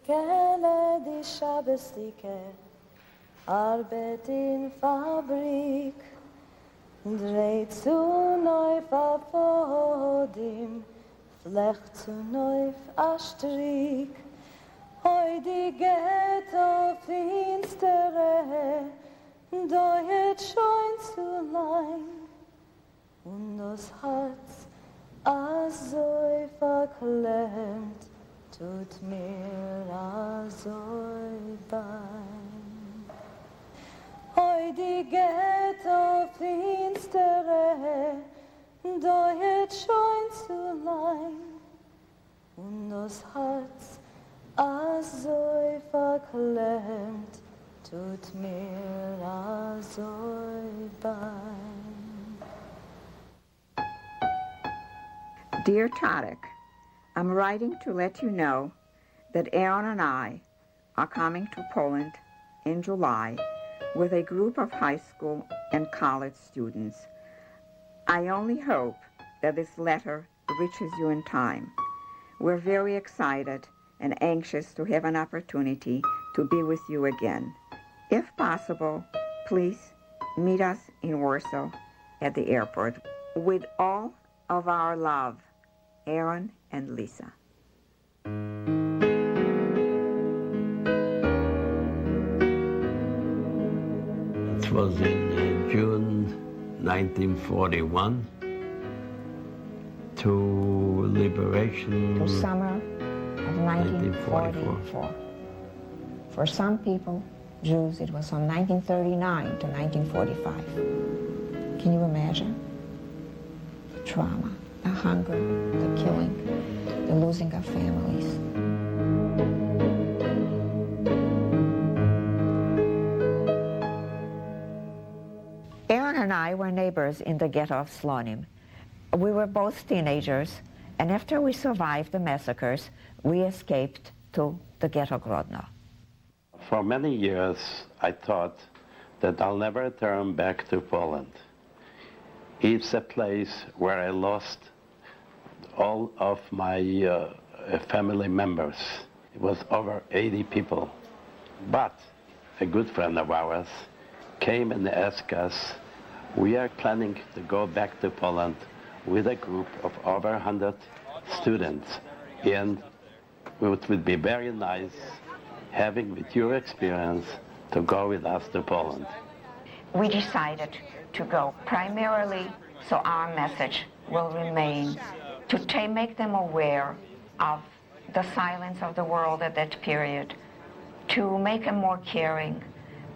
kelle die Schabestike, Arbeit in Fabrik, dreht zu neu verpodim, flecht zu neu a Strik, hoi die Ghetto finstere, doet schon zu lang, und das Herz azoi verklemmt, tut mir azoi bein. Hoi die Ghetto finstere, doet schon zu lang, und das Herz azoi verklemmt, tut mir azoi bein. Dear Tadek, I'm writing to let you know that Aron and I are coming to Poland in July with a group of high school and college students. I only hope that this letter reaches you in time. We're very excited and anxious to have an opportunity to be with you again. If possible, please meet us in Warsaw at the airport. With all of our love, Aron and Lisa. It was in June 1941 to liberation. The summer of 1944. For some people, Jews, it was from 1939 to 1945. Can you imagine? The trauma, the hunger, the killing, the losing of families. Aron and I were neighbors in the ghetto of Slonim. We were both teenagers, and after we survived the massacres, we escaped to the ghetto Grodno. For many years, I thought that I'll never return back to Poland. It's a place where I lost all of my family members. It was over 80 people. But a good friend of ours came and asked us, we are planning to go back to Poland with a group of over 100 students, and it would be very nice having with your experience to go with us to Poland. We decided to go primarily so our message will remain to make them aware of the silence of the world at that period, to make them more caring,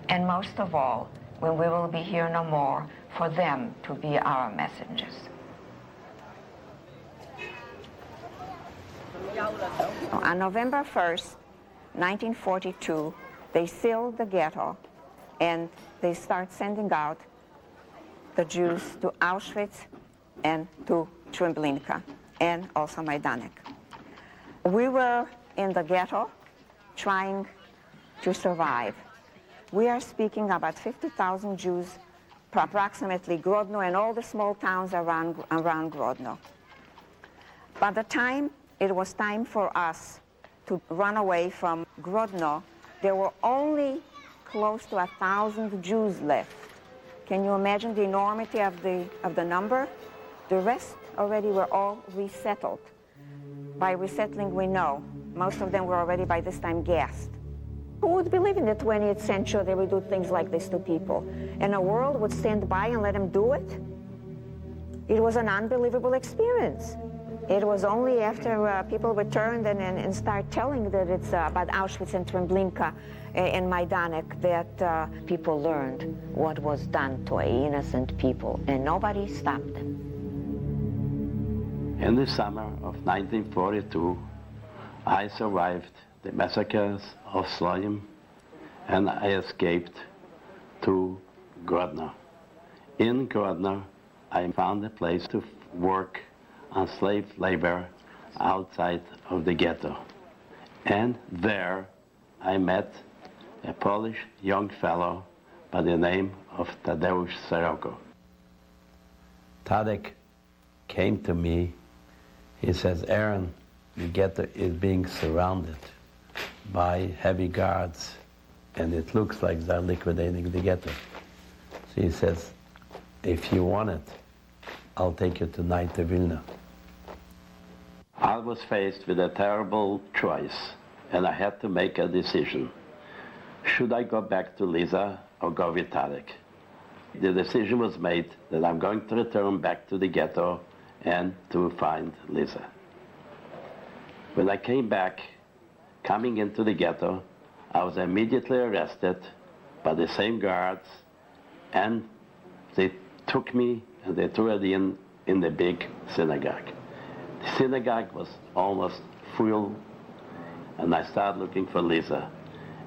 and most of all, when we will be here no more, for them to be our messengers. On November 1st, 1942, they sealed the ghetto and they start sending out the Jews to Auschwitz and to Treblinka and also Majdanek. We were in the ghetto trying to survive. We are speaking about 50,000 Jews, approximately Grodno and all the small towns around Grodno. By the time it was time for us to run away from Grodno, there were only close to 1,000 Jews left. Can you imagine the enormity of the number? The rest already were all resettled. By resettling, we know most of them were already by this time gassed. Who would believe in the 20th century they would do things like this to people? And the world would stand by and let them do it? It was an unbelievable experience. It was only after people returned and start telling that it's about Auschwitz and Treblinka and Majdanek that people learned what was done to innocent people, and nobody stopped them. In the summer of 1942, I survived the massacres of Slonim, and I escaped to Grodno. In Grodno, I found a place to work on slave labor outside of the ghetto. And there I met a Polish young fellow by the name of Tadeusz Sirocco. Tadek came to me. He says, Aron, the ghetto is being surrounded by heavy guards, and it looks like they're liquidating the ghetto. So he says, if you want it, I'll take you tonight to Vilna. I was faced with a terrible choice, and I had to make a decision. Should I go back to Lisa or go with Tarek? The decision was made that I'm going to return back to the ghetto and to find Lisa. When I came back, coming into the ghetto, I was immediately arrested by the same guards, and they took me and they threw it in the big synagogue. The synagogue was almost full, and I started looking for Lisa.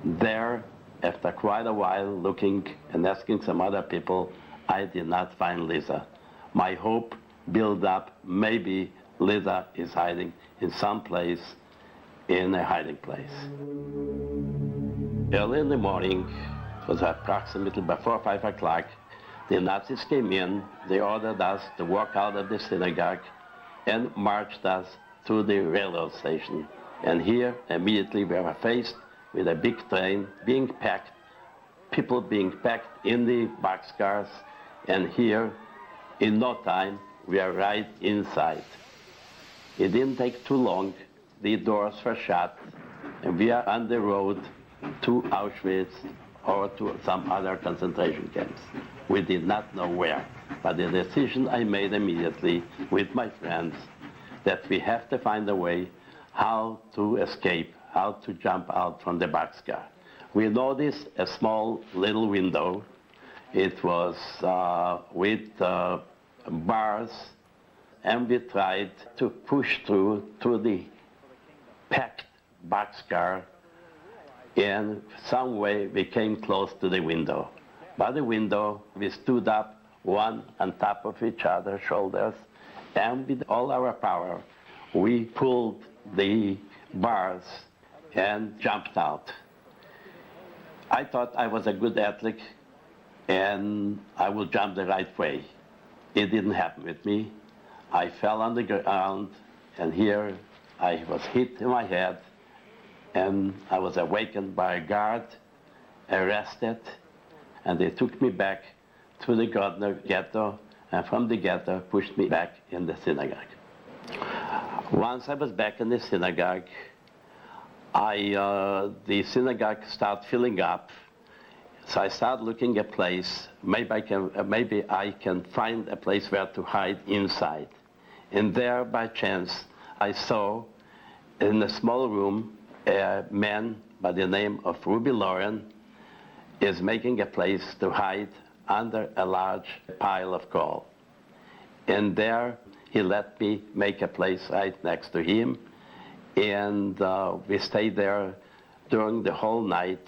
There, after quite a while looking and asking some other people, I did not find Lisa. My hope built up, maybe Lisa is hiding in some place, in a hiding place. Early in the morning, it was approximately before 5 o'clock, the Nazis came in, they ordered us to walk out of the synagogue and marched us to the railroad station. And here, immediately, we were faced with a big train being packed, people being packed in the boxcars, and here, in no time, we are right inside. It didn't take too long, the doors were shut, and we are on the road to Auschwitz or to some other concentration camps. We did not know where, but the decision I made immediately with my friends that we have to find a way how to escape, how to jump out from the boxcar. We noticed a small little window. It was with bars, and we tried to push through to the packed boxcar. In some way, we came close to the window. By the window, we stood up, one on top of each other's shoulders, and with all our power, we pulled the bars and jumped out. I thought I was a good athlete, and I would jump the right way. It didn't happen with me. I fell on the ground, and here I was hit in my head, and I was awakened by a guard, arrested, and they took me back to the ghetto, and from the ghetto pushed me back in the synagogue. Once I was back in the synagogue, the synagogue started filling up, so I started looking at a place. Maybe I can find a place where to hide inside. And there, by chance, I saw in a small room a man by the name of Ruby Lauren is making a place to hide under a large pile of coal. And there he let me make a place right next to him, and we stayed there during the whole night.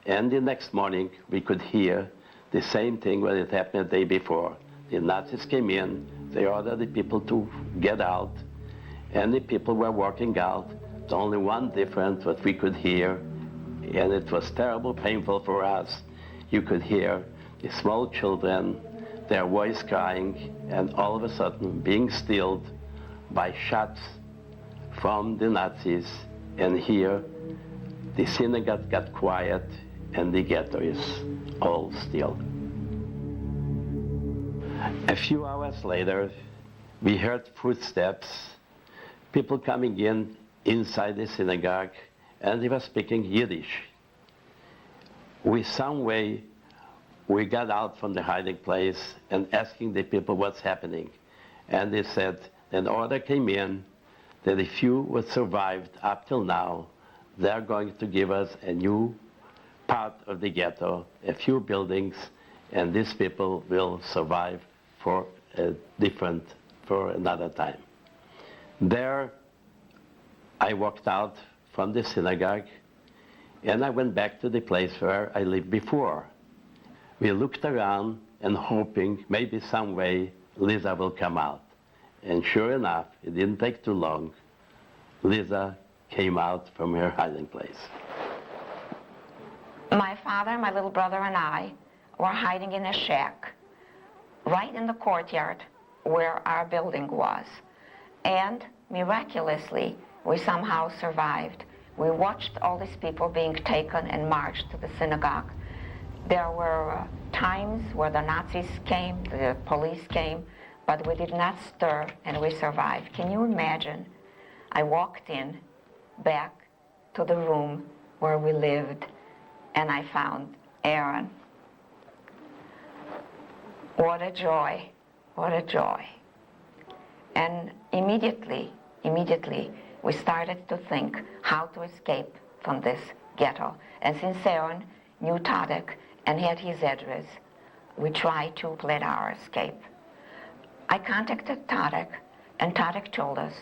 And the next morning we could hear the same thing when it happened the day before. The Nazis came in, they ordered the people to get out, and the people were walking out. There's only one difference what we could hear, and it was terrible, painful for us. You could hear the small children, their voice crying, and all of a sudden being stilled by shots from the Nazis. And here, the synagogue got quiet, and the ghetto is all still. A few hours later, we heard footsteps, people coming in inside the synagogue, and they were speaking Yiddish. Some way, we got out from the hiding place and asking the people what's happening. And they said an order came in that if you were survived up till now, they're going to give us a new part of the ghetto, a few buildings, and these people will survive for another time. There, I walked out from the synagogue, and I went back to the place where I lived before. We looked around and hoping maybe some way Lisa will come out. And sure enough, it didn't take too long. Lisa came out from her hiding place. My father, my little brother, and I were hiding in a shack right in the courtyard where our building was. And miraculously, we somehow survived. We watched all these people being taken and marched to the synagogue. There were times where the Nazis came, the police came, but we did not stir and we survived. Can you imagine? I walked in back to the room where we lived and I found Aron. What a joy, what a joy. And immediately, we started to think how to escape from this ghetto. And since Aron knew Tadek and had his address, we tried to plan our escape. I contacted Tadek, and Tadek told us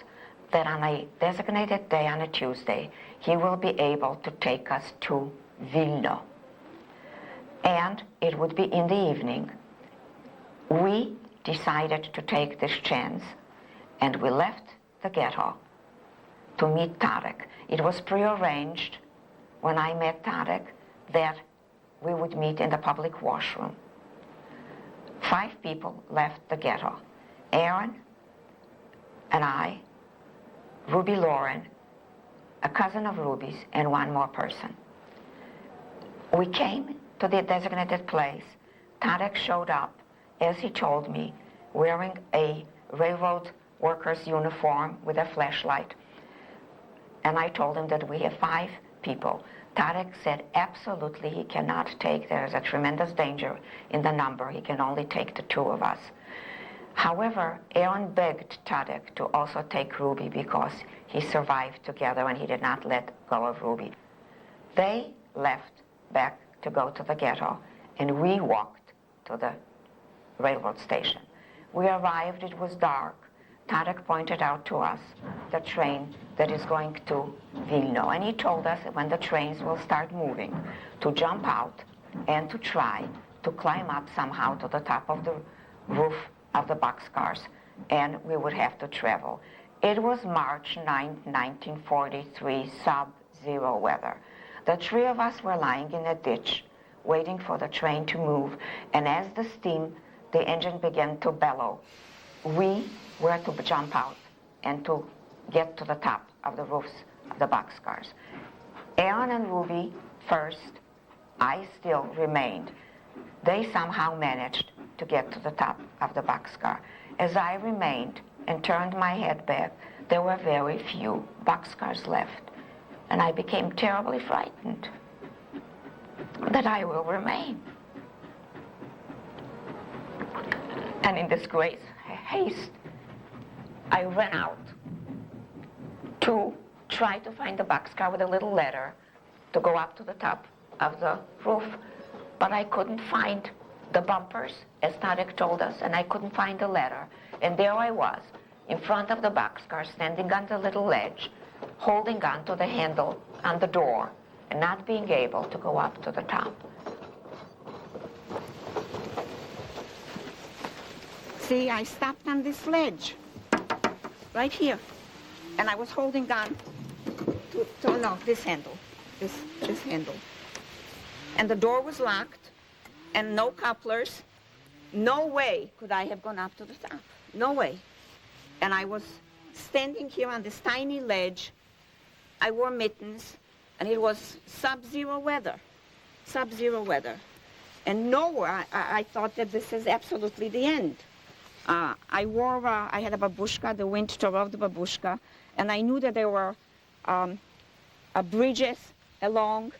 that on a designated day on a Tuesday, he will be able to take us to Vilna. And it would be in the evening. We decided to take this chance, and we left the ghetto to meet Tadek. It was prearranged when I met Tadek that we would meet in the public washroom. 5 people left the ghetto. Aron and I, Ruby Lauren, a cousin of Ruby's, and 1 more person. We came to the designated place. Tadek showed up, as he told me, wearing a railroad worker's uniform with a flashlight. And I told him that we have 5 people. Tadek said absolutely he cannot take, there is a tremendous danger in the number. He can only take the 2 of us. However, Aron begged Tadek to also take Ruby because he survived together and he did not let go of Ruby. They left back to go to the ghetto, and we walked to the railroad station. We arrived, it was dark. Tadek pointed out to us the train that is going to Vilna, and he told us that when the trains will start moving, to jump out and to try to climb up somehow to the top of the roof of the boxcars, and we would have to travel. It was March 9th, 1943, sub-zero weather. The 3 of us were lying in a ditch, waiting for the train to move, and as the engine began to bellow, we were to jump out and to get to the top of the roofs of the boxcars. Aron and Ruby first, I still remained. They somehow managed to get to the top of the boxcar. As I remained and turned my head back, there were very few boxcars left, and I became terribly frightened that I will remain. And in this great haste, I ran out to try to find the boxcar with a little ladder to go up to the top of the roof, but I couldn't find the bumpers, as Tadek told us, and I couldn't find the ladder. And there I was, in front of the boxcar, standing on the little ledge, holding on to the handle on the door, and not being able to go up to the top. See, I stopped on this ledge, right here, and I was holding on to this handle, this handle. And the door was locked, and no couplers. No way could I have gone up to the top. No way. And I was standing here on this tiny ledge. I wore mittens, and it was sub-zero weather. Sub-zero weather. And nowhere, I thought that this is absolutely the end. I had a babushka, the winter of the babushka, and I knew that there were bridges along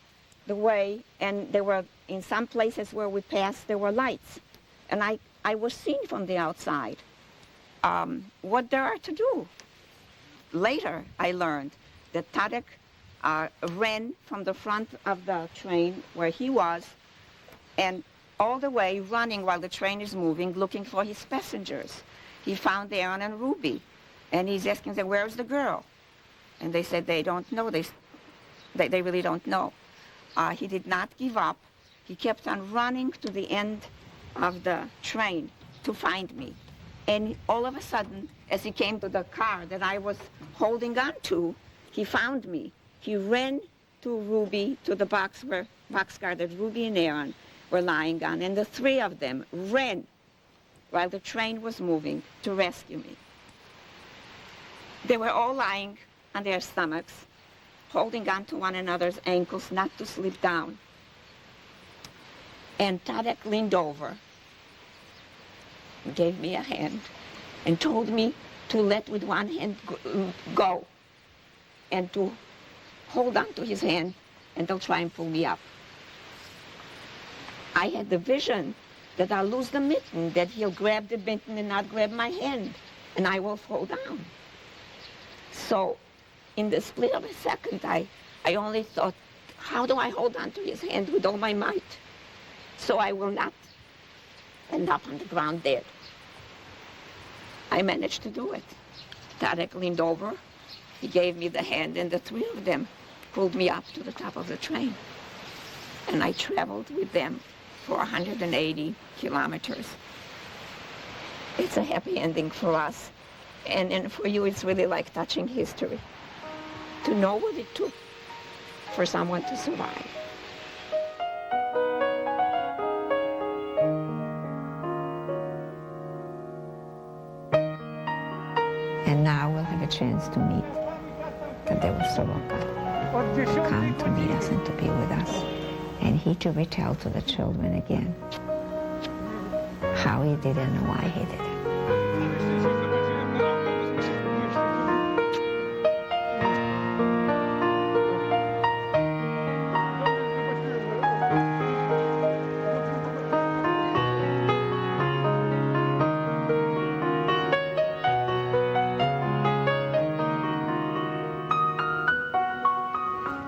the way, and there were, in some places where we passed, there were lights. And I was seen from the outside. What there are to do? Later, I learned that Tadek ran from the front of the train where he was, and all the way running while the train is moving, looking for his passengers. He found Aron and Ruby, and he's asking them, where's the girl? And they said they don't know. They really don't know. He did not give up. He kept on running to the end of the train to find me. And all of a sudden, as he came to the car that I was holding on to, he found me. He ran to Ruby, to the boxcar that Ruby and Aron were lying on, and the 3 of them ran while the train was moving to rescue me. They were all lying on their stomachs, holding on to one another's ankles not to slip down. And Tadek leaned over, gave me a hand, and told me to let with one hand go and to hold on to his hand and they'll try and pull me up. I had the vision that I'll lose the mitten, that he'll grab the mitten and not grab my hand, and I will fall down. So in the split of a second, I only thought, how do I hold on to his hand with all my might so I will not end up on the ground dead? I managed to do it. Tarek leaned over, he gave me the hand, and the three of them pulled me up to the top of the train. And I traveled with them for 180 kilometers. It's a happy ending for us. And for you, it's really like touching history. To know what it took for someone to survive. And now we'll have a chance to meet Tadeusz Soroka, come to meet us and to be with us. And he to retell to the children again how he did it and why he did it.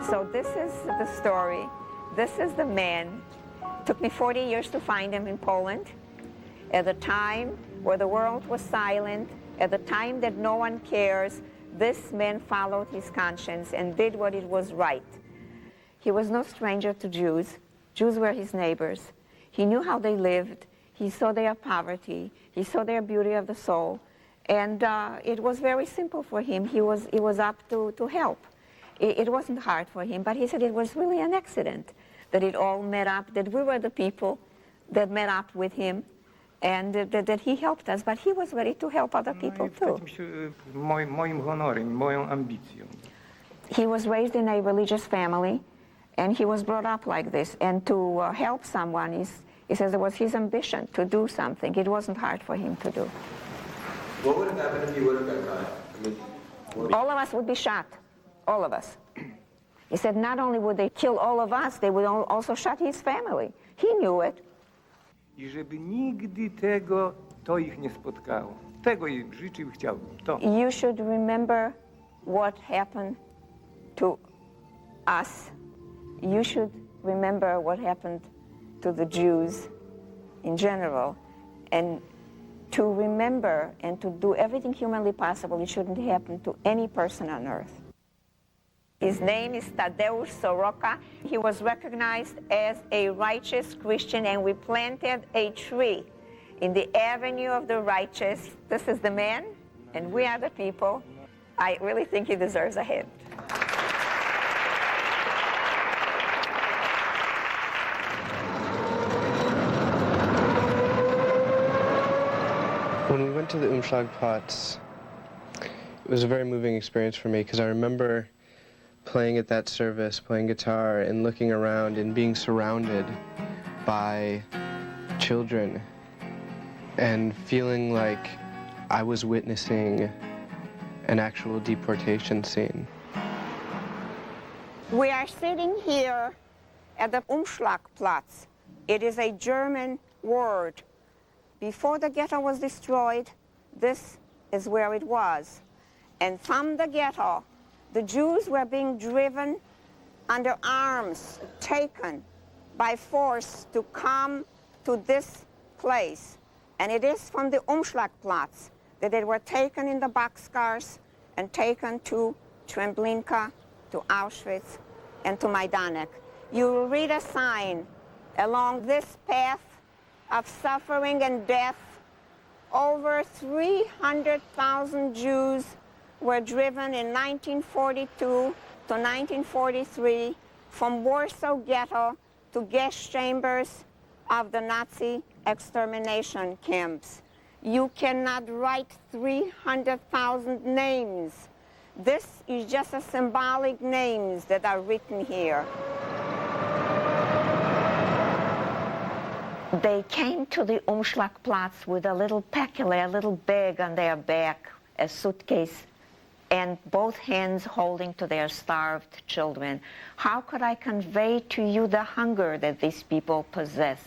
So this is the story. This is the man. It took me 40 years to find him in Poland. At the time where the world was silent, at the time that no one cares, this man followed his conscience and did what it was right. He was no stranger to Jews. Jews were his neighbors. He knew how they lived. He saw their poverty. He saw their beauty of the soul. And it was very simple for him. He was up to help. It wasn't hard for him, but he said it was really an accident that it all met up, that we were the people that met up with him, and that he helped us, but he was ready to help other people too. Moim honorem, moją ambicją. He was raised in a religious family, and he was brought up like this, and to help someone, he says it was his ambition to do something. It wasn't hard for him to do. What would have happened if you would have got caught? I mean, all of us would be shot. All of us. He said not only would they kill all of us, they would also shot his family. He knew it. I żeby nigdy to ich nie spotkało. Tego im życzył, chciałbym. To. You should remember what happened to us. You should remember what happened to the Jews in general. And to remember and to do everything humanly possible, it shouldn't happen to any person on earth. His name is Tadeusz Soroka. He was recognized as a righteous Christian, and we planted a tree in the Avenue of the Righteous. This is the man, and we are the people. I really think he deserves a hand. When we went to the Umschlagplatz, it was a very moving experience for me because I remember playing at that service, playing guitar, and looking around and being surrounded by children and feeling like I was witnessing an actual deportation scene. We are sitting here at the Umschlagplatz. It is a German word. Before the ghetto was destroyed, this is where it was. And from the ghetto, the Jews were being driven under arms, taken by force to come to this place. And it is from the Umschlagplatz that they were taken in the boxcars and taken to Treblinka, to Auschwitz, and to Majdanek. You will read a sign along this path of suffering and death. Over 300,000 Jews were driven in 1942 to 1943 from Warsaw Ghetto to gas chambers of the Nazi extermination camps. You cannot write 300,000 names This is just a symbolic names that are written here. They came to the Umschlagplatz with a little päckele, a little bag on their back, a suitcase, and both hands holding to their starved children. How could I convey to you the hunger that these people possessed?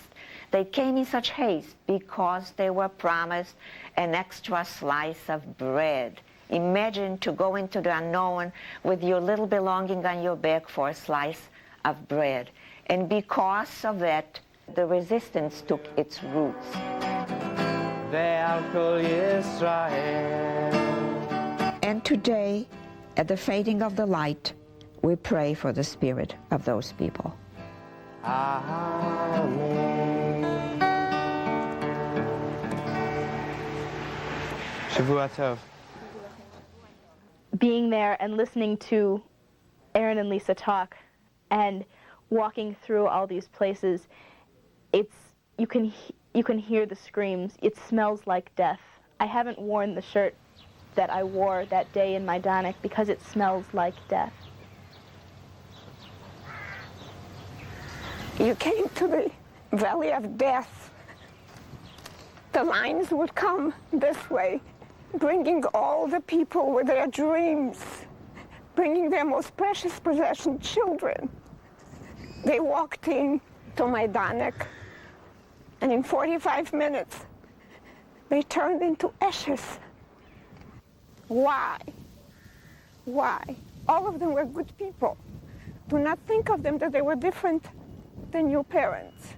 They came in such haste because they were promised an extra slice of bread. Imagine to go into the unknown with your little belonging on your back for a slice of bread. And because of that, the resistance took its roots. And today, at the fading of the light, we pray for the spirit of those people. Amen. Shavua Tov. Being there and listening to Aron and Lisa talk and walking through all these places, you can hear the screams. It smells like death. I haven't worn the shirt that I wore that day in Majdanek because it smells like death. You came to the valley of death. The lines would come this way, bringing all the people with their dreams, bringing their most precious possession, children. They walked in to Majdanek, and in 45 minutes, they turned into ashes. Why? Why? All of them were good people. Do not think of them that they were different than your parents.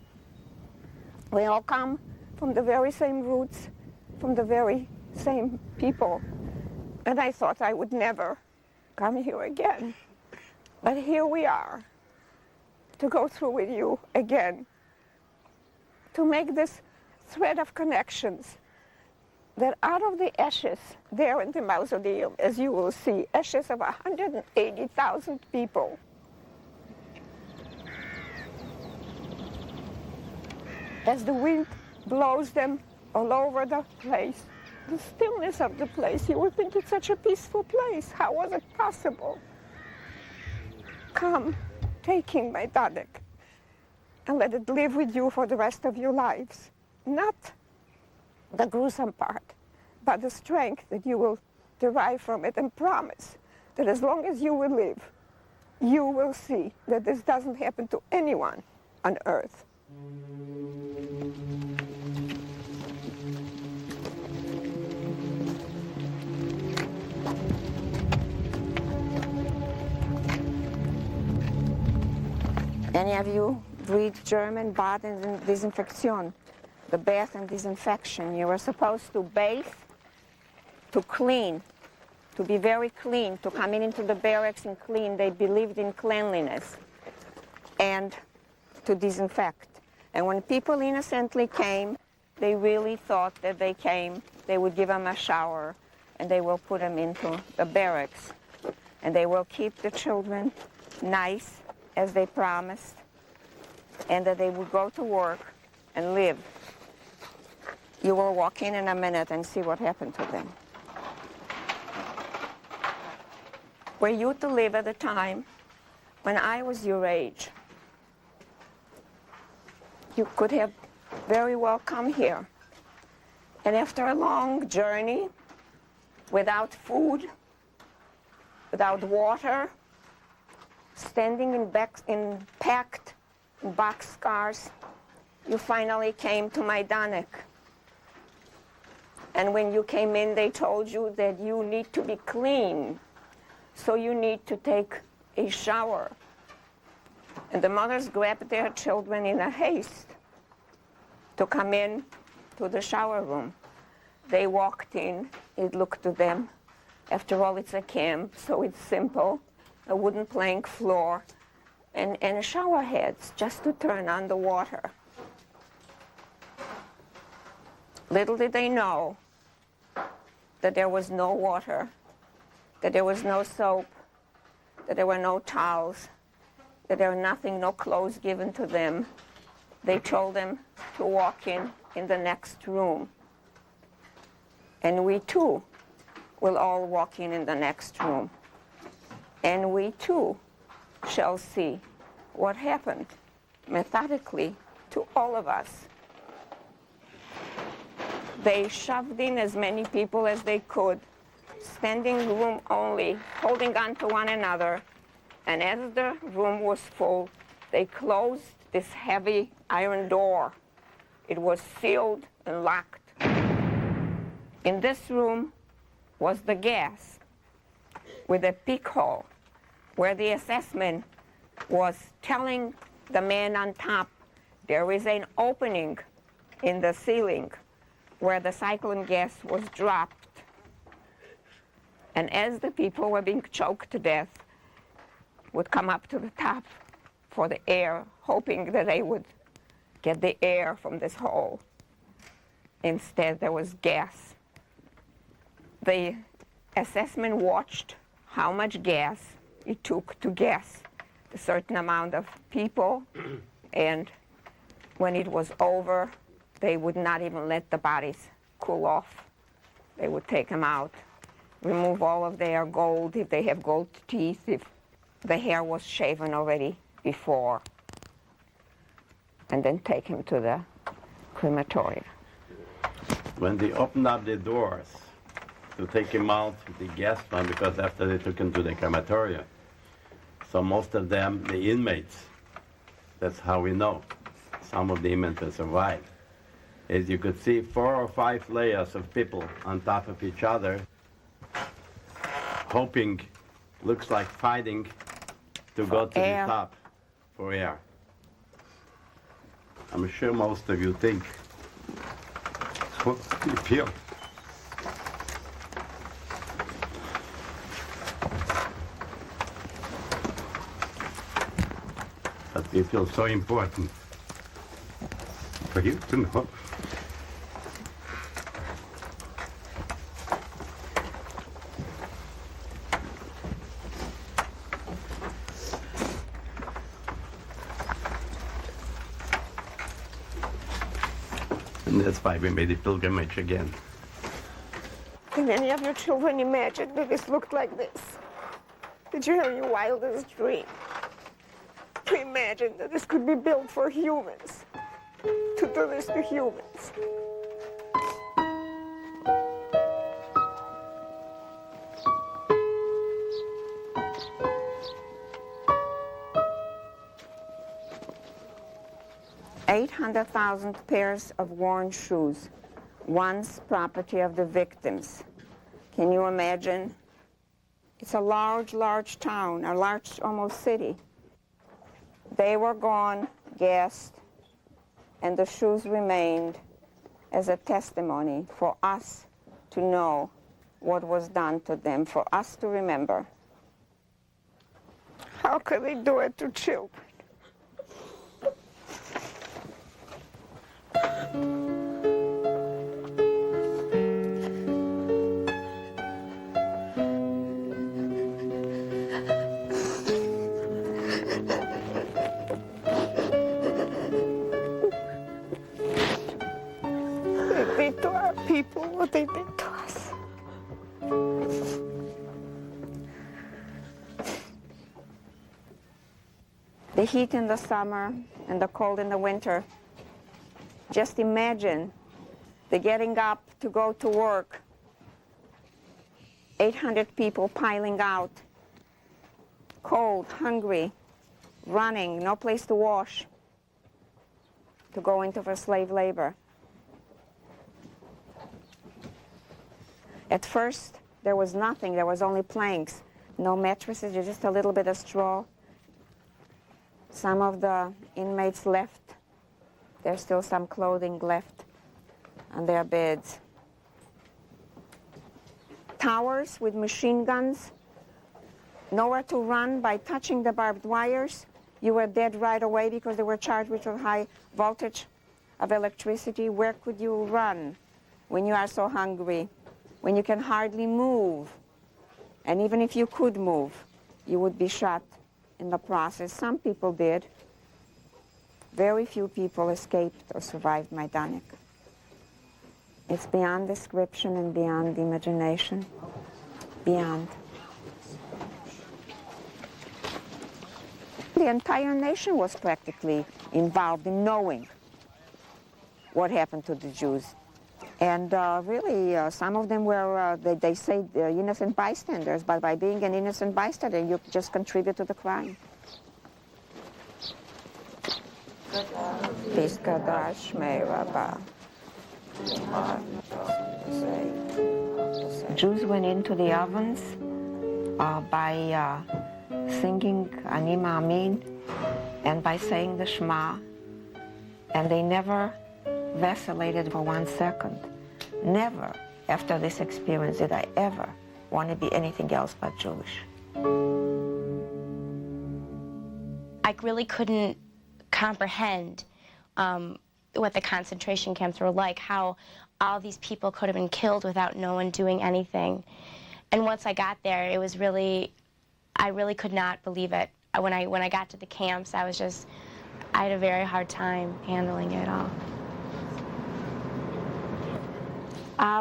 We all come from the very same roots, from the very same people. And I thought I would never come here again. But here we are, to go through with you again, to make this thread of connections, that out of the ashes there in the mausoleum, as you will see, ashes of 180,000 people, as the wind blows them all over the place, the stillness of the place, you would think it's such a peaceful place. How was it possible? Come, taking Majdanek, and let it live with you for the rest of your lives. Not the gruesome part, but the strength that you will derive from it, and promise that as long as you will live, you will see that this doesn't happen to anyone on earth. Any of you read German, Bad and Disinfektion, the bath and disinfection? You were supposed to bathe, to clean, to be very clean, to come into the barracks and clean. They believed in cleanliness, and to disinfect. And when people innocently came, they really thought that they came, they would give them a shower, and they will put them into the barracks. And they will keep the children nice, as they promised, and that they would go to work and live. You will walk in a minute and see what happened to them. Were you to live at a time when I was your age, you could have very well come here. And after a long journey, without food, without water, standing in packed boxcars, you finally came to Majdanek. And when you came in, they told you that you need to be clean, so you need to take a shower. And the mothers grabbed their children in a haste to come in to the shower room. They walked in, it looked to them. After all, it's a camp, so it's simple. A wooden plank floor, and shower heads just to turn on the water. Little did they know that there was no water, that there was no soap, that there were no towels, that there were nothing, no clothes given to them. They told them to walk in the next room. And we too will all walk in the next room. And we too shall see what happened methodically to all of us. They shoved in as many people as they could, standing room only, holding on to one another. And as the room was full, they closed this heavy iron door. It was sealed and locked. In this room was the gas with a peek hole where the assessment was telling the man on top there is an opening in the ceiling where the cyclone gas was dropped. And as the people were being choked to death, would come up to the top for the air, hoping that they would get the air from this hole. Instead, there was gas. The assessment watched how much gas it took to gas a certain amount of people, and when it was over, they would not even let the bodies cool off. They would take them out, remove all of their gold, if they have gold teeth, if the hair was shaven already before, and then take him to the crematorium. When they opened up the doors to take him out with the gas pump, because after they took him to the crematorium, so most of them, the inmates, that's how we know, some of the inmates survived. As you could see, 4 or 5 layers of people on top of each other, hoping, looks like fighting to go to the top for air. I'm sure most of you think, what do you feel? But it feels so important for you to know. And that's why we made the pilgrimage again. Did any of your children imagine that this looked like this? Did you have your wildest dream to imagine that this could be built for humans, to do this to humans? $800,000 pairs of worn shoes, once property of the victims. Can you imagine? It's a large, large town, a large, almost city. They were gone, gassed, and the shoes remained as a testimony for us to know what was done to them, for us to remember. How could they do it to children? They did to our people what they did to us. The heat in the summer and the cold in the winter. Just imagine the getting up to go to work, 800 people piling out, cold, hungry, running, no place to wash, to go into for slave labor. At first, there was nothing. There was only planks, no mattresses, just a little bit of straw. Some of the inmates left. There's still some clothing left on their beds. Towers with machine guns, nowhere to run. By touching the barbed wires, you were dead right away because they were charged with a high voltage of electricity. Where could you run when you are so hungry, when you can hardly move? And even if you could move, you would be shot in the process. Some people did. Very few people escaped or survived Majdanek. It's beyond description and beyond imagination. Beyond. The entire nation was practically involved in knowing what happened to the Jews. And really, some of them were, they say, innocent bystanders, but by being an innocent bystander, you just contribute to the crime. Jews went into the ovens by singing Ani Ma'amin and by saying the Shema, and they never vacillated for 1 second. Never, after this experience, did I ever want to be anything else but Jewish. I really couldn't comprehend what the concentration camps were like, how all these people could have been killed without no one doing anything. And once I got there, it was really, I really could not believe it. When I got to the camps, I had a very hard time handling it all.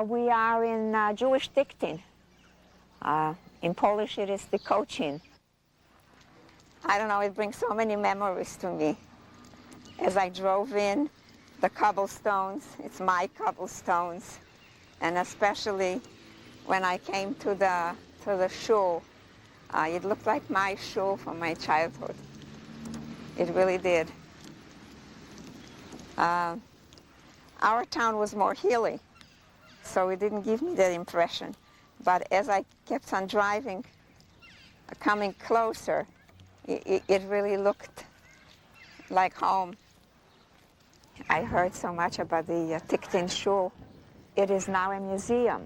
We are in Jewish dictin. In Polish, it is Dikocin. I don't know, it brings so many memories to me. As I drove in, the cobblestones, it's my cobblestones, and especially when I came to the shul, it looked like my shul from my childhood. It really did. Our town was more hilly, so it didn't give me that impression. But as I kept on driving, coming closer, it really looked like home. I heard so much about the Tiktin Shul. It is now a museum.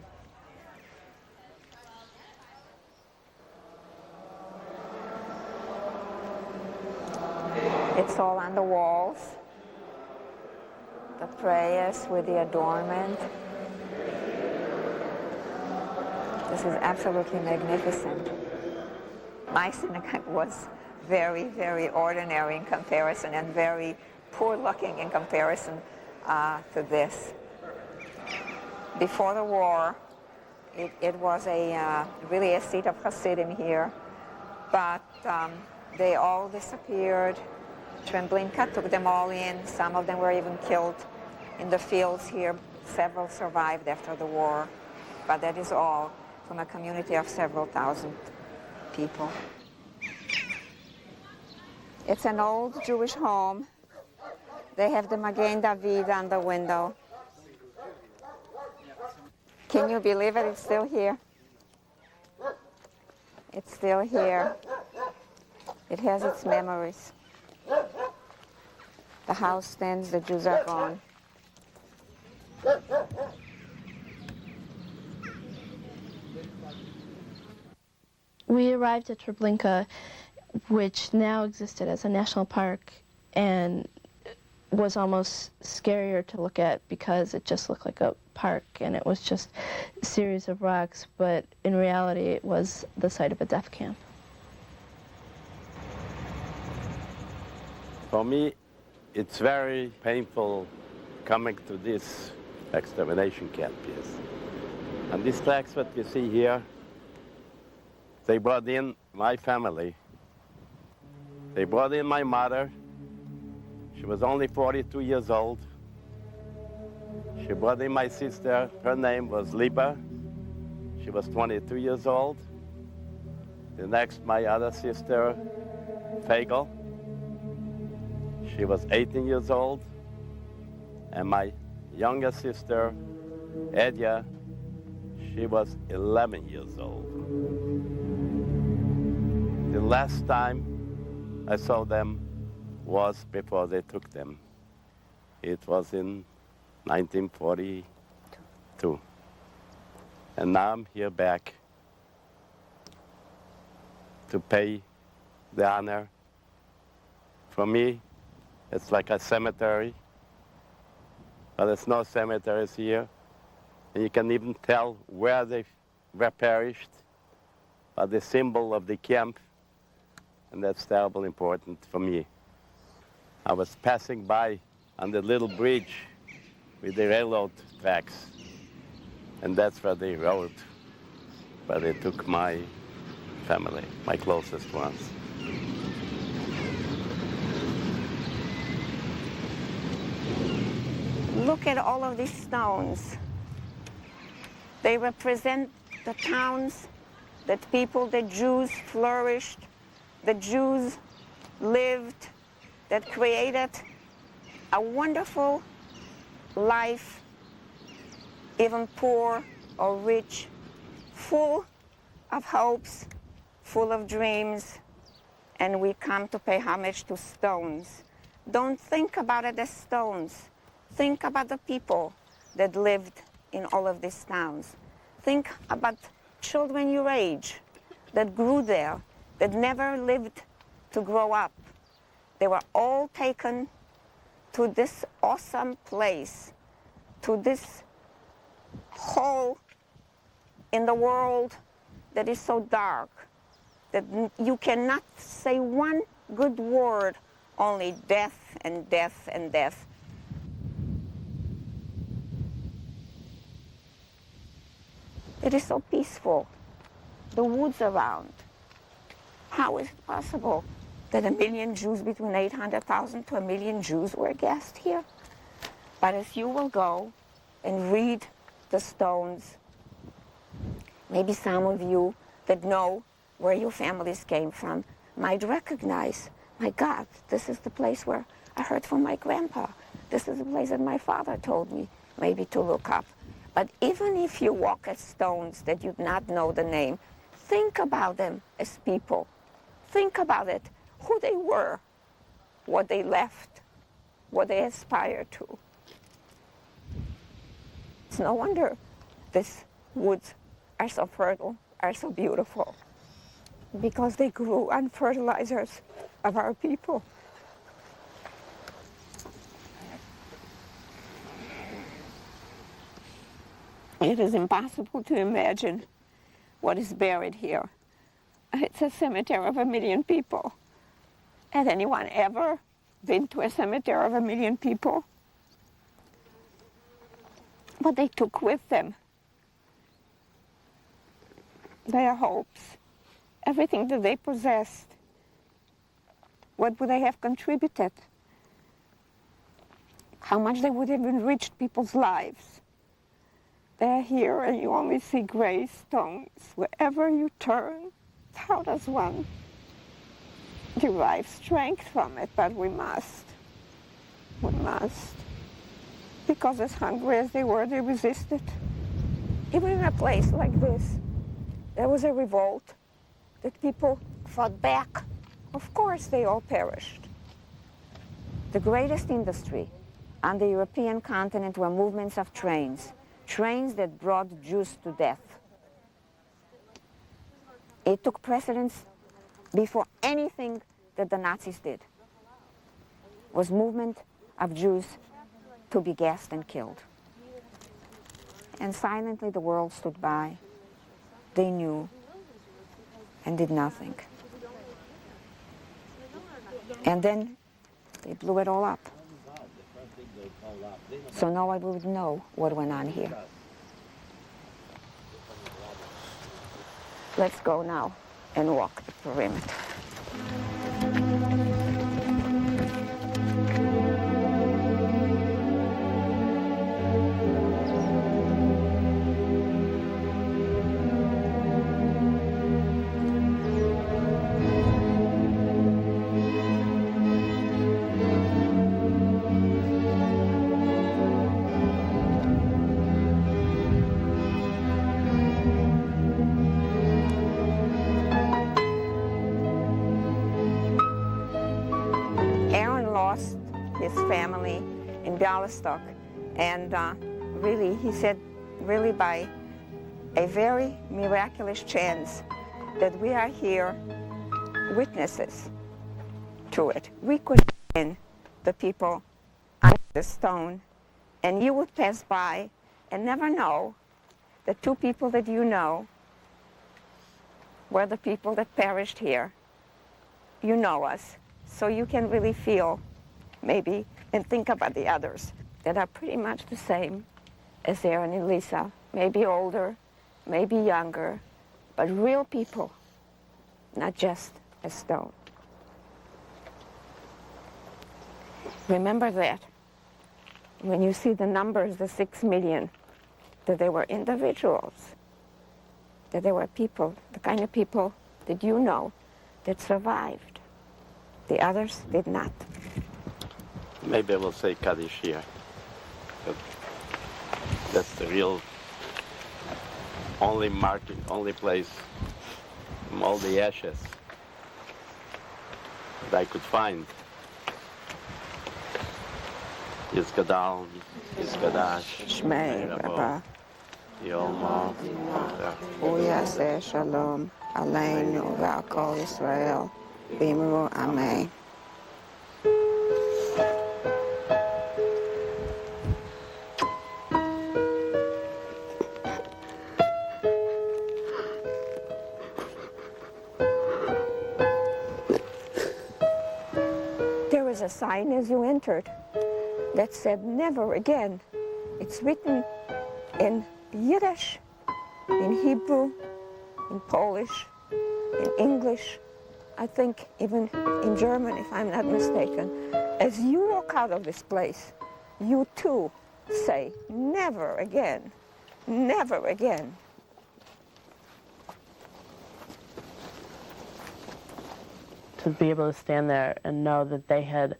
It's all on the walls. The prayers with the adornment. This is absolutely magnificent. My synagogue was very, very ordinary in comparison and very poor looking in comparison to this. Before the war, it was really a seat of Hasidim here, but they all disappeared. Treblinka took them all in. Some of them were even killed in the fields here. Several survived after the war, but that is all from a community of several thousand people. It's an old Jewish home. They have the Magen David on the window. Can you believe it? It's still here. It's still here. It has its memories. The house stands, the Jews are gone. We arrived at Treblinka, which now existed as a national park, and was almost scarier to look at because it just looked like a park and it was just a series of rocks, but in reality it was the site of a death camp. For me, it's very painful coming to this extermination camp, yes. And these tracks that you see here, they brought in my family. They brought in my mother. She was only 42 years old. She brought in my sister. Her name was Liba. She was 22 years old. The next, my other sister, Fagel. She was 18 years old. And my younger sister, Edya, she was 11 years old. The last time I saw them was before they took them. It was in 1942. And now I'm here back to pay the honor. For me, it's like a cemetery, but there's no cemeteries here. And you can even tell where they were perished by the symbol of the camp, and that's terribly important for me. I was passing by on the little bridge with the railroad tracks, and that's where they rode, where they took my family, my closest ones. Look at all of these stones. They represent the towns that people, the Jews flourished, the Jews lived, that created a wonderful life, even poor or rich, full of hopes, full of dreams, and we come to pay homage to stones. Don't think about it as stones. Think about the people that lived in all of these towns. Think about children your age that grew there, that never lived to grow up. They were all taken to this awesome place, to this hole in the world that is so dark, that you cannot say one good word, only death and death and death. It is so peaceful, the woods around. How is it possible that 1 million Jews, between 800,000 to 1 million Jews were gassed here? But as you will go and read the stones, maybe some of you that know where your families came from might recognize, my God, this is the place where I heard from my grandpa. This is the place that my father told me maybe to look up. But even if you walk at stones that you do not know the name, think about them as people. Think about it, who they were, what they left, what they aspired to. It's no wonder these woods are so fertile, are so beautiful, because they grew on fertilizers of our people. It is impossible to imagine what is buried here. It's a cemetery of 1 million people. Has anyone ever been to a cemetery of 1 million people? What they took with them, their hopes, everything that they possessed, what would they have contributed? How much they would have enriched people's lives. They're here and you only see gray stones. Wherever you turn, how does one derive strength from it? But we must. We must. Because as hungry as they were, they resisted. Even in a place like this, there was a revolt that people fought back. Of course, they all perished. The greatest industry on the European continent were movements of trains that brought Jews to death. It took precedence before anything that the Nazis did. Was movement of Jews to be gassed and killed. And silently the world stood by. They knew and did nothing. And then they blew it all up. So no one would know what went on here. Let's go now and walk the perimeter. Family in Bialystok, and really, he said, really by a very miraculous chance that we are here witnesses to it. We could have been the people under the stone, and you would pass by and never know the two people that you know were the people that perished here. You know us, so you can really feel maybe and think about the others that are pretty much the same as Aron and Lisa, maybe older, maybe younger, but real people, not just a stone. Remember that. when you see the numbers, the 6 million, that they were individuals, that they were people, the kind of people that you know that survived. The others did not. Maybe I will say Kaddish here. But that's the real only marking, only place from all the ashes that I could find. Yizgadal, Yizgadash, Shmei Rabba, Yolma, Uyaseh Shalom, Aleinu V'Akol Yisrael, B'imru Amen. There was a sign as you entered that said never again. It's written in Yiddish, in Hebrew, in Polish, in English, I think even in German, if I'm not mistaken. As you walk out of this place, you too say, never again, never again. To be able to stand there and know that they had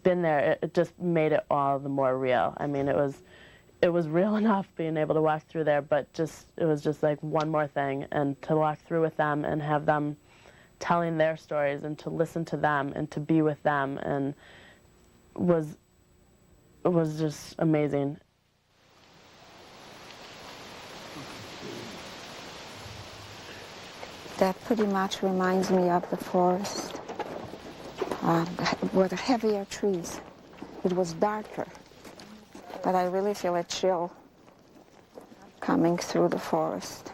been there, it just made it all the more real. I mean, it was real enough being able to walk through there, but it was just like one more thing, and to walk through with them and have them telling their stories and to listen to them and to be with them, and it was just amazing. That pretty much reminds me of the forest with heavier trees. It was darker, but I really feel a chill coming through the forest.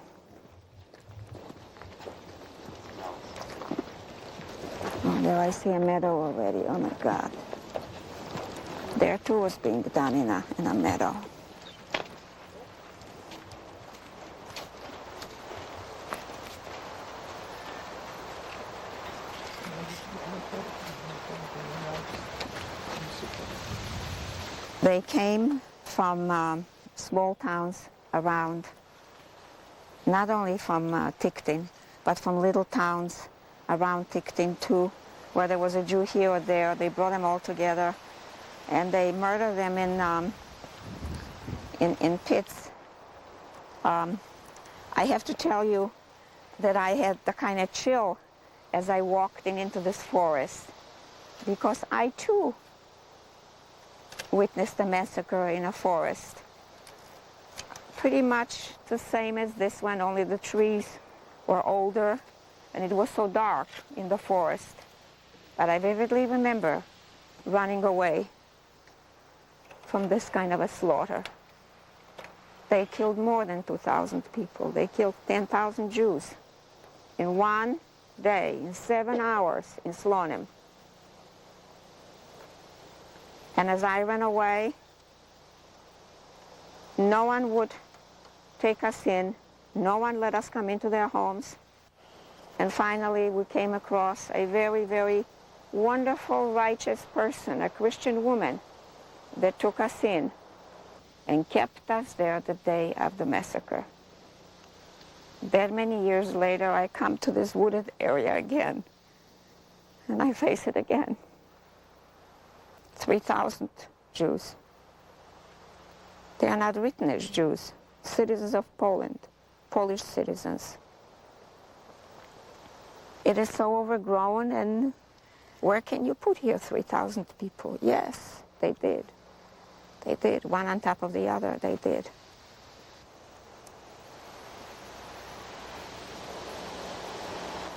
Oh, there I see a meadow already. Oh my God. There too was being done in a meadow. They came from small towns around, not only from Tikhtin, but from little towns around Tikhtin too, where there was a Jew here or there. They brought them all together, and they murdered them in pits. I have to tell you that I had the kind of chill as I walked into this forest, because I too witnessed a massacre in a forest. Pretty much the same as this one, only the trees were older and it was so dark in the forest. But I vividly remember running away from this kind of a slaughter. They killed more than 2,000 people. They killed 10,000 Jews in one day, in 7 hours in Slonim. And as I ran away, no one would take us in. No one let us come into their homes. And finally, we came across a very, very wonderful, righteous person, a Christian woman, that took us in and kept us there the day of the massacre. That many years later, I come to this wooded area again, and I face it again. 3,000 Jews. They are not written as Jews, citizens of Poland, Polish citizens. It is so overgrown, and where can you put here 3,000 people? Yes, they did. They did, one on top of the other, they did.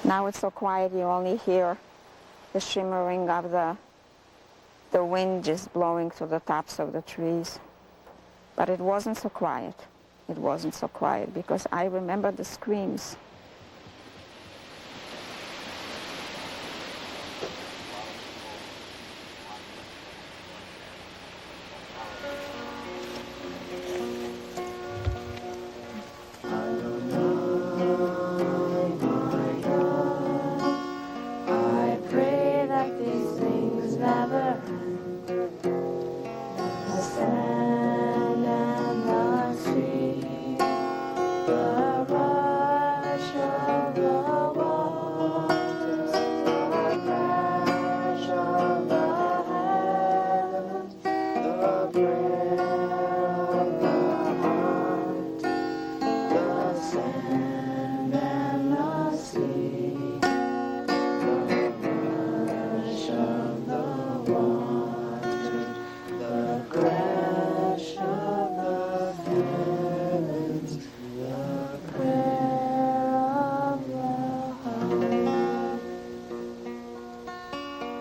Now it's so quiet, you only hear the shimmering of the wind just blowing through the tops of the trees. But it wasn't so quiet. It wasn't so quiet because I remember the screams.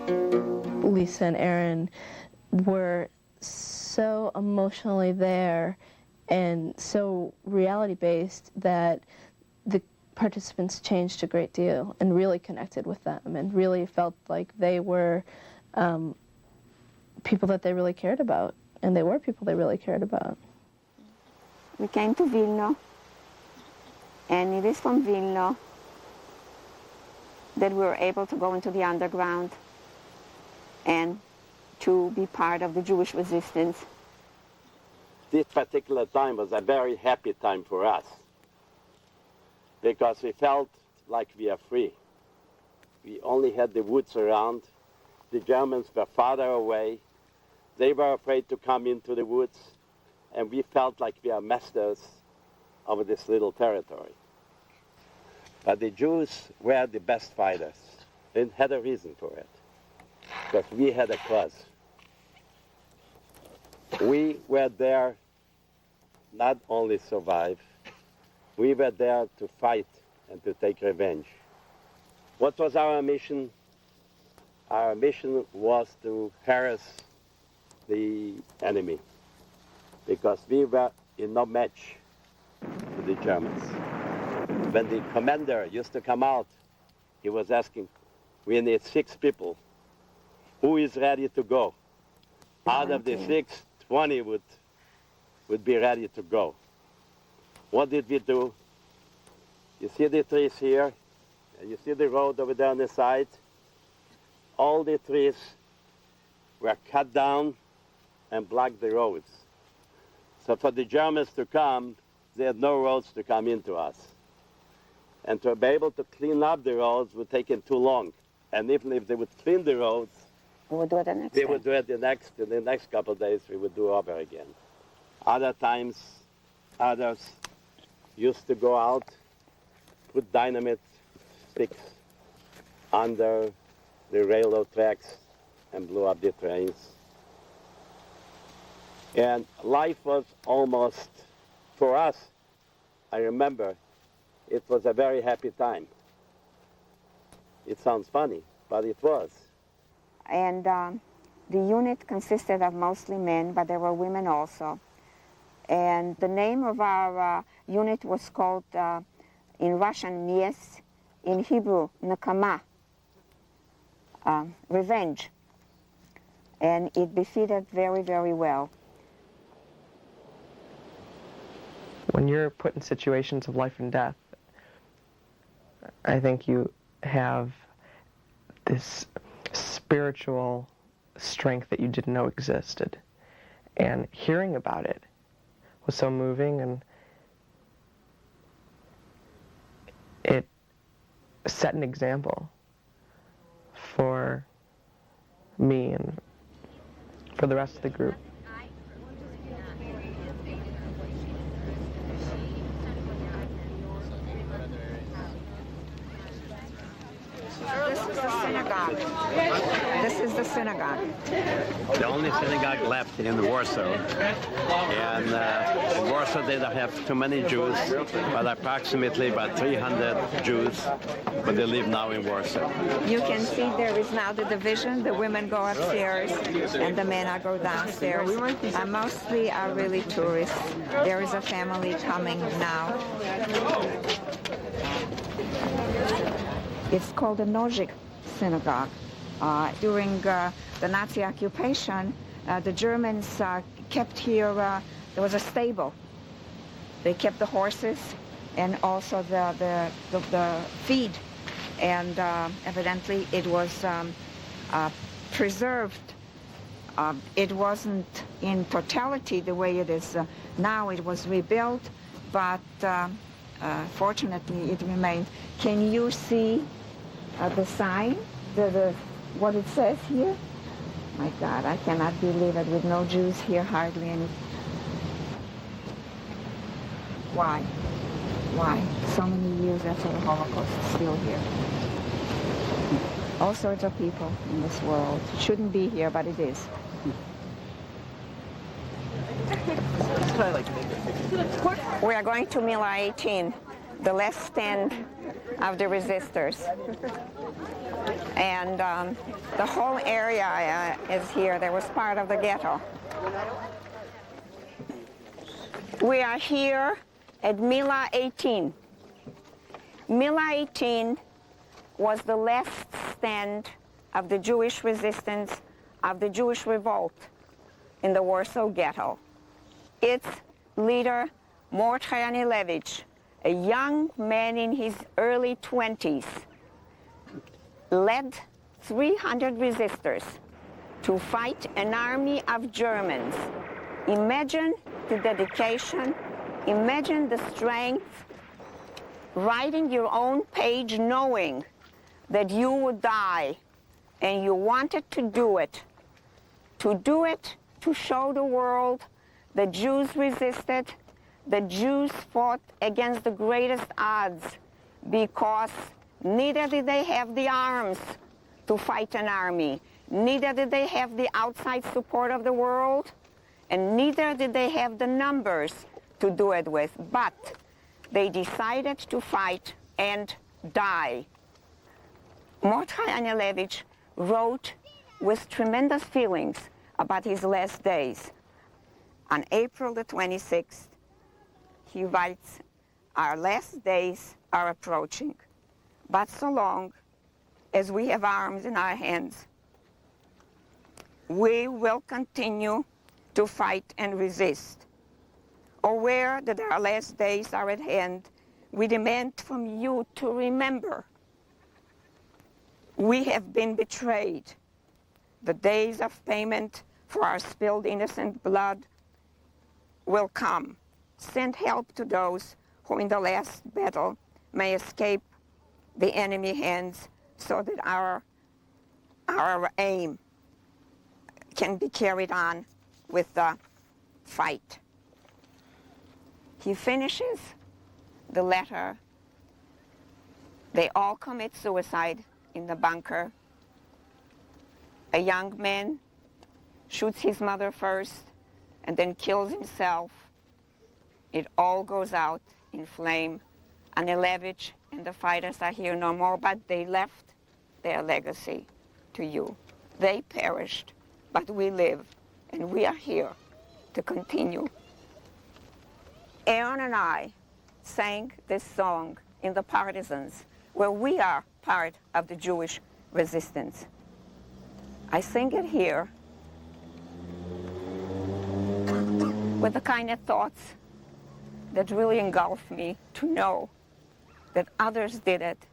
Lisa and Aron were so emotionally there and so reality-based that the participants changed a great deal and really connected with them and really felt like they were people that they really cared about, and they were people they really cared about. We came to Vilno, and it is from Vilno that we were able to go into the underground and to be part of the Jewish resistance. This particular time was a very happy time for us because we felt like we are free. We only had the woods around. The Germans were farther away. They were afraid to come into the woods, and we felt like we are masters of this little territory. But the Jews were the best fighters and had a reason for it, because we had a cause. We were there not only survive, we were there to fight and to take revenge. What was our mission? Our mission was to harass the enemy, because we were in no match to the Germans. When the commander used to come out, he was asking, we need 6 people. Who is ready to go? Out of the 6, 20 would be ready to go. What did we do? You see the trees here, and you see the road over there on the side? All the trees were cut down and blocked the roads. So for the Germans to come, they had no roads to come into us. And to be able to clean up the roads would take them too long. And even if they would clean the roads, We would do it the next they day. would do it in the next couple of days, we would do over again. Other times, others used to go out, put dynamite sticks under the railroad tracks and blew up the trains. And life was almost, for us, I remember, it was a very happy time. It sounds funny, but it was. And the unit consisted of mostly men, but there were women also. And the name of our unit was called, in Russian, Mies, in Hebrew, Nakama, revenge. And it befitted very, very well. When you're put in situations of life and death, I think you have this spiritual strength that you didn't know existed. And hearing about it was so moving, and it set an example for me and for the rest of the group. This is the synagogue. This is the synagogue. The only synagogue left in Warsaw. And in Warsaw they don't have too many Jews, but approximately about 300 Jews, but they live now in Warsaw. You can see there is now the division. The women go upstairs and the men are go downstairs. Mostly are really tourists. There is a family coming now. It's called the Nozik Synagogue. During the Nazi occupation, the Germans kept here, there was a stable. They kept the horses and also the feed. And evidently it was preserved. It wasn't in totality the way it is now. It was rebuilt, but fortunately it remained. Can you see the sign, what it says here? My God, I cannot believe it, with no Jews here, hardly any. Why? Why? So many years after the Holocaust, it's still here. All sorts of people in this world. It shouldn't be here, but it is. We are going to Mila 18, the last stand of the resistors. And the whole area is here. There was part of the ghetto. We are here at Mila 18. Mila 18 was the last stand of the Jewish resistance, of the Jewish revolt in the Warsaw Ghetto. Its leader, Mordechai Anilevich, a young man in his early 20s, led 300 resistors to fight an army of Germans. Imagine the dedication, imagine the strength, writing your own page knowing that you would die, and you wanted to do it to show the world the Jews resisted, the Jews fought against the greatest odds because neither did they have the arms to fight an army, neither did they have the outside support of the world, and neither did they have the numbers to do it with, but they decided to fight and die. Mordechai Anilevich wrote with tremendous feelings about his last days. On April the 26th, he writes, "Our last days are approaching, but so long as we have arms in our hands, we will continue to fight and resist. Aware that our last days are at hand, we demand from you to remember. We have been betrayed. The days of payment for our spilled innocent blood will come. Send help to those who in the last battle may escape the enemy hands so that our aim can be carried on with the fight." He finishes the letter. They all commit suicide in the bunker. A young man shoots his mother first and then kills himself. It all goes out in flame. Anilevich and the fighters are here no more, but they left their legacy to you. They perished, but we live, and we are here to continue. Aron and I sang this song in the Partisans, where we are part of the Jewish resistance. I sing it here with the kind of thoughts that really engulf me, to know that others did it,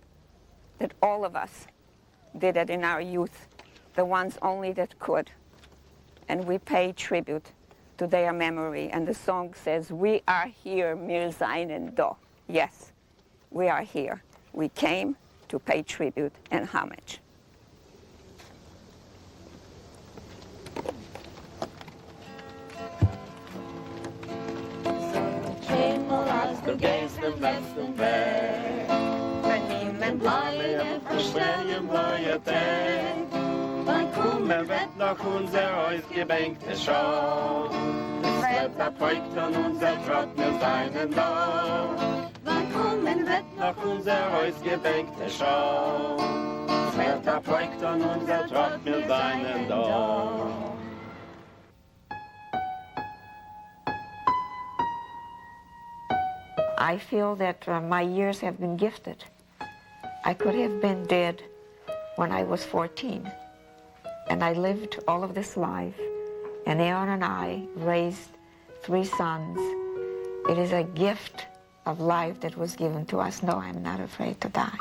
that all of us did it in our youth, the ones only that could. And we pay tribute to their memory. And the song says, "We are here, mir seinen do." Yes, we are here. We came to pay tribute and homage. Du gehst den letzten Weg, Vernehmen bleiben verstehen neue Tag. Dann kommen wird noch unser ausgebänkte Schau. Das Wetter folgt an unser Trott, wir seinen da. Dann kommen wird noch unser ausgebänkte Schau. Das Wetter folgt an unser Trott, wir seinen da. I feel that my years have been gifted. I could have been dead when I was 14, and I lived all of this life, and Aron and I raised 3 sons. It is a gift of life that was given to us. No, I'm not afraid to die.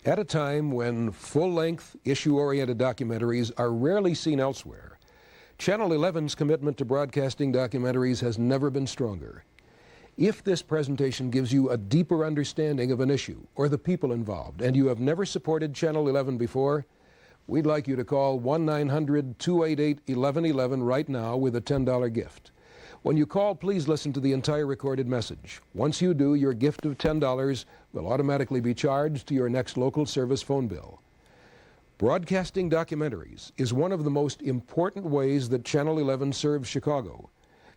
At a time when full-length, issue-oriented documentaries are rarely seen elsewhere, Channel 11's commitment to broadcasting documentaries has never been stronger. If this presentation gives you a deeper understanding of an issue or the people involved, and you have never supported Channel 11 before, we'd like you to call 1-900-288-1111 right now with a $10 gift. When you call, please listen to the entire recorded message. Once you do, your gift of $10 will automatically be charged to your next local service phone bill. Broadcasting documentaries is one of the most important ways that Channel 11 serves Chicago.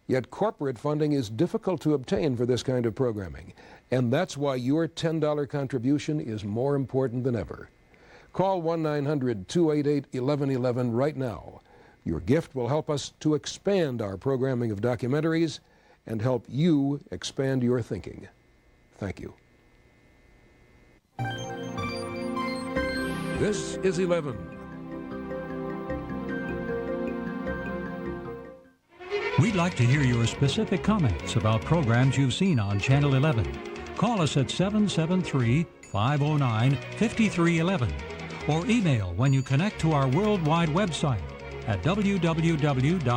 Yet corporate funding is difficult to obtain for this kind of programming, and that's why your $10 contribution is more important than ever. Call 1-900-288-1111 right now. Your gift will help us to expand our programming of documentaries and help you expand your thinking. Thank you. This is 11. We'd like to hear your specific comments about programs you've seen on Channel 11. Call us at 773-509-5311 or email when you connect to our worldwide website at www.wttw.com.